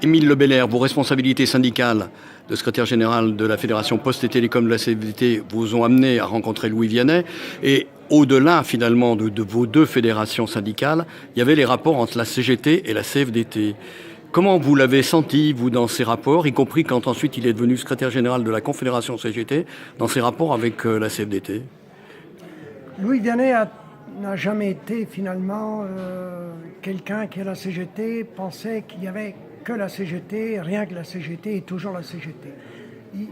Émile Lebelair, vos responsabilités syndicales de secrétaire général de la Fédération Poste et Télécom de la CFDT vous ont amené à rencontrer Louis Vianney. Et au-delà, finalement, de vos deux fédérations syndicales, il y avait les rapports entre la CGT et la CFDT. Comment vous l'avez senti, vous, dans ces rapports, y compris quand ensuite il est devenu secrétaire général de la Confédération CGT, dans ses rapports avec la CFDT? Louis Vianney n'a jamais été finalement quelqu'un qui, à la CGT, pensait qu'il n'y avait que la CGT, rien que la CGT et toujours la CGT.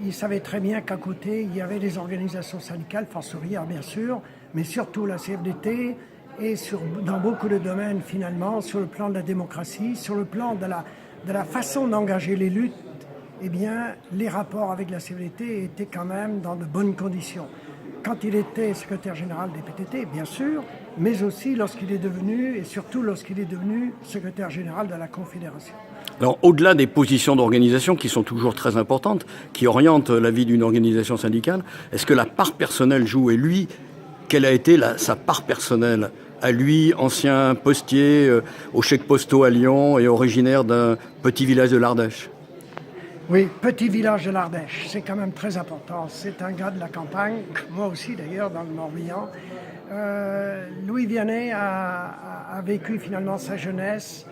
Il savait très bien qu'à côté, il y avait des organisations syndicales, Force ouvrière bien sûr, mais surtout la CFDT, et dans beaucoup de domaines finalement, sur le plan de la démocratie, sur le plan de la façon d'engager les luttes, eh bien, les rapports avec la CFDT étaient quand même dans de bonnes conditions. Quand il était secrétaire général des PTT, bien sûr, mais aussi lorsqu'il est devenu, et surtout lorsqu'il est devenu secrétaire général de la Confédération. Alors, au-delà des positions d'organisation qui sont toujours très importantes, qui orientent la vie d'une organisation syndicale, est-ce que la part personnelle joue? Et lui, quelle a été sa part personnelle à lui, ancien postier aux chèques postaux à Lyon et originaire d'un petit village de l'Ardèche? Oui, petit village de l'Ardèche, c'est quand même très important. C'est un gars de la campagne, moi aussi d'ailleurs, dans le Morbihan. Louis Vianney a vécu finalement sa jeunesse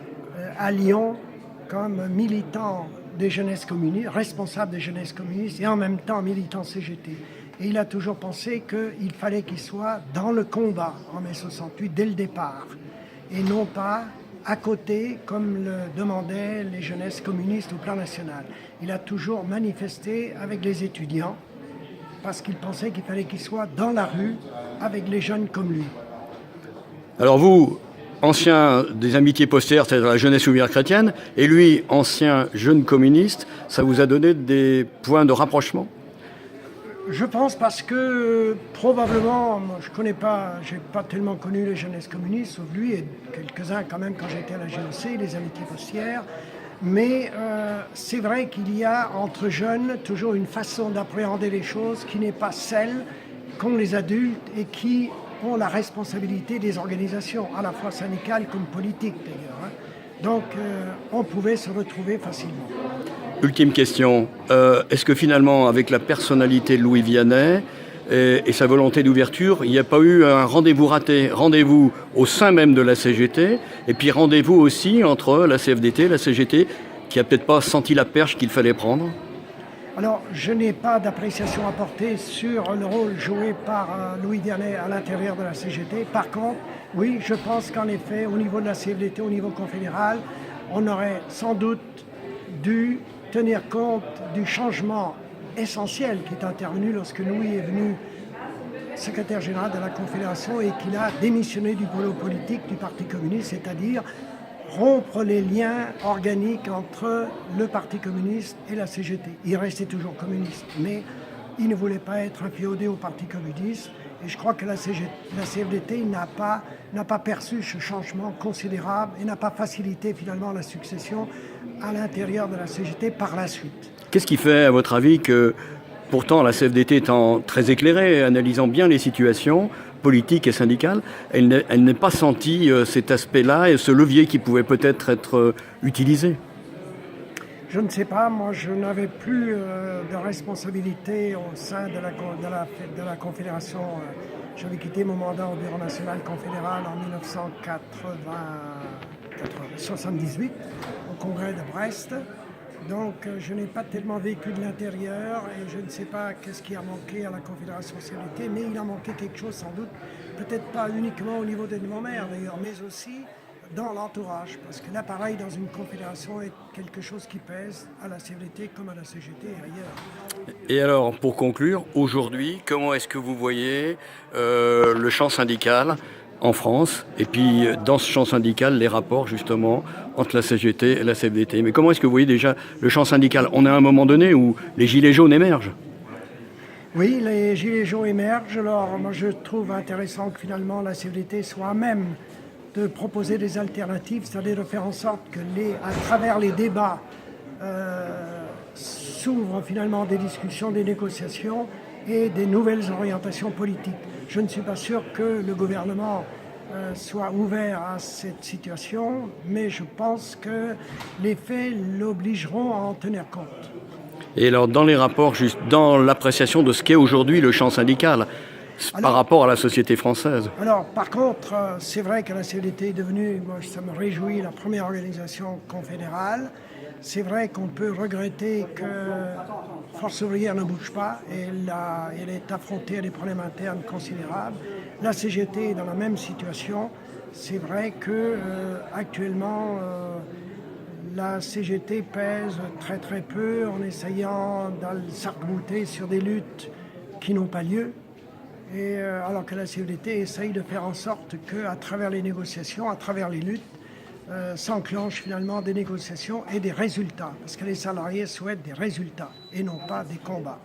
à Lyon comme militant des jeunesses communistes, responsable des jeunesses communistes et en même temps militant CGT. Et il a toujours pensé qu'il fallait qu'il soit dans le combat en mai 68 dès le départ et non pas à côté, comme le demandaient les jeunesses communistes au plan national. Il a toujours manifesté avec les étudiants parce qu'il pensait qu'il fallait qu'il soit dans la rue avec les jeunes comme lui. Alors vous, ancien des amitiés postères, c'est-à-dire la jeunesse ouvrière chrétienne, et lui, ancien jeune communiste, ça vous a donné des points de rapprochement? Je pense parce que probablement, moi, j'ai pas tellement connu les jeunesses communistes, sauf lui et quelques-uns quand même quand j'étais à la GEC, les amitiés postières. Mais c'est vrai qu'il y a entre jeunes toujours une façon d'appréhender les choses qui n'est pas celle qu'ont les adultes et qui ont la responsabilité des organisations, à la fois syndicales comme politiques d'ailleurs. Donc on pouvait se retrouver facilement. Ultime question, est-ce que finalement, avec la personnalité de Louis Vianney et sa volonté d'ouverture, il n'y a pas eu un rendez-vous raté? Rendez-vous au sein même de la CGT, et puis rendez-vous aussi entre la CFDT et la CGT, qui n'a peut-être pas senti la perche qu'il fallait prendre? Alors, je n'ai pas d'appréciation à porter sur le rôle joué par Louis Vianney à l'intérieur de la CGT. Par contre, oui, je pense qu'en effet, au niveau de la CFDT, au niveau confédéral, on aurait sans doute dû tenir compte du changement essentiel qui est intervenu lorsque Louis est venu secrétaire général de la Confédération et qu'il a démissionné du pôle politique du Parti communiste, c'est-à-dire rompre les liens organiques entre le Parti communiste et la CGT. Il restait toujours communiste, mais il ne voulait pas être inféodé au Parti communiste. Et je crois que la CFDT n'a pas perçu ce changement considérable et n'a pas facilité finalement la succession à l'intérieur de la CGT par la suite. Qu'est-ce qui fait, à votre avis, que pourtant la CFDT étant très éclairée, analysant bien les situations politiques et syndicales, elle n'ait pas senti cet aspect-là et ce levier qui pouvait peut-être être utilisé? Je ne sais pas, moi je n'avais plus de responsabilité au sein de la Confédération. J'avais quitté mon mandat au Bureau national confédéral en 1978 au congrès de Brest. Donc je n'ai pas tellement vécu de l'intérieur et je ne sais pas qu'est-ce qui a manqué à la Confédération CFDT, mais il a manqué quelque chose sans doute, peut-être pas uniquement au niveau des demandaires d'ailleurs, mais aussi dans l'entourage, parce que l'appareil dans une confédération est quelque chose qui pèse à la CFDT comme à la CGT et ailleurs. Et alors, pour conclure, aujourd'hui, comment est-ce que vous voyez le champ syndical en France, et puis dans ce champ syndical, les rapports justement entre la CGT et la CFDT? Mais comment est-ce que vous voyez déjà le champ syndical? On est à un moment donné où les gilets jaunes émergent. Oui, les gilets jaunes émergent. Alors moi je trouve intéressant que finalement la CFDT soit à même de proposer des alternatives, c'est-à-dire de faire en sorte que à travers les débats s'ouvrent finalement des discussions, des négociations et des nouvelles orientations politiques. Je ne suis pas sûr que le gouvernement soit ouvert à cette situation, mais je pense que les faits l'obligeront à en tenir compte. Et alors, dans les rapports, juste dans l'appréciation de ce qu'est aujourd'hui le champ syndical, par rapport à la société française. Alors, par contre, c'est vrai que la CFDT est devenue, moi ça me réjouit, la première organisation confédérale. C'est vrai qu'on peut regretter que Force ouvrière ne bouge pas et elle est affrontée à des problèmes internes considérables. La CGT est dans la même situation. C'est vrai que actuellement, la CGT pèse très très peu en essayant de s'arc-bouter sur des luttes qui n'ont pas lieu. Et alors que la CFDT essaye de faire en sorte qu'à travers les négociations, à travers les luttes, s'enclenchent finalement des négociations et des résultats. Parce que les salariés souhaitent des résultats et non pas des combats.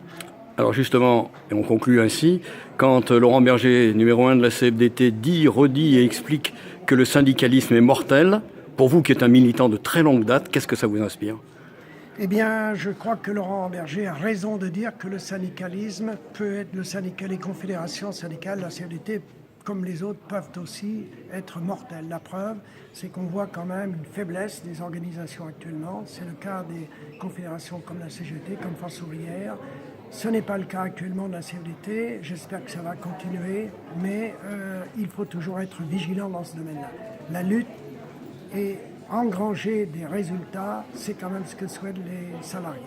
Alors justement, et on conclut ainsi, quand Laurent Berger, numéro 1 de la CFDT, redit et explique que le syndicalisme est mortel, pour vous qui êtes un militant de très longue date, qu'est-ce que ça vous inspire ? Eh bien, je crois que Laurent Berger a raison de dire que le syndicalisme peut être les confédérations syndicales, la CFDT, comme les autres, peuvent aussi être mortelles. La preuve, c'est qu'on voit quand même une faiblesse des organisations actuellement. C'est le cas des confédérations comme la CGT, comme Force ouvrière. Ce n'est pas le cas actuellement de la CFDT. J'espère que ça va continuer, mais il faut toujours être vigilant dans ce domaine-là. La lutte est engranger des résultats, c'est quand même ce que souhaitent les salariés.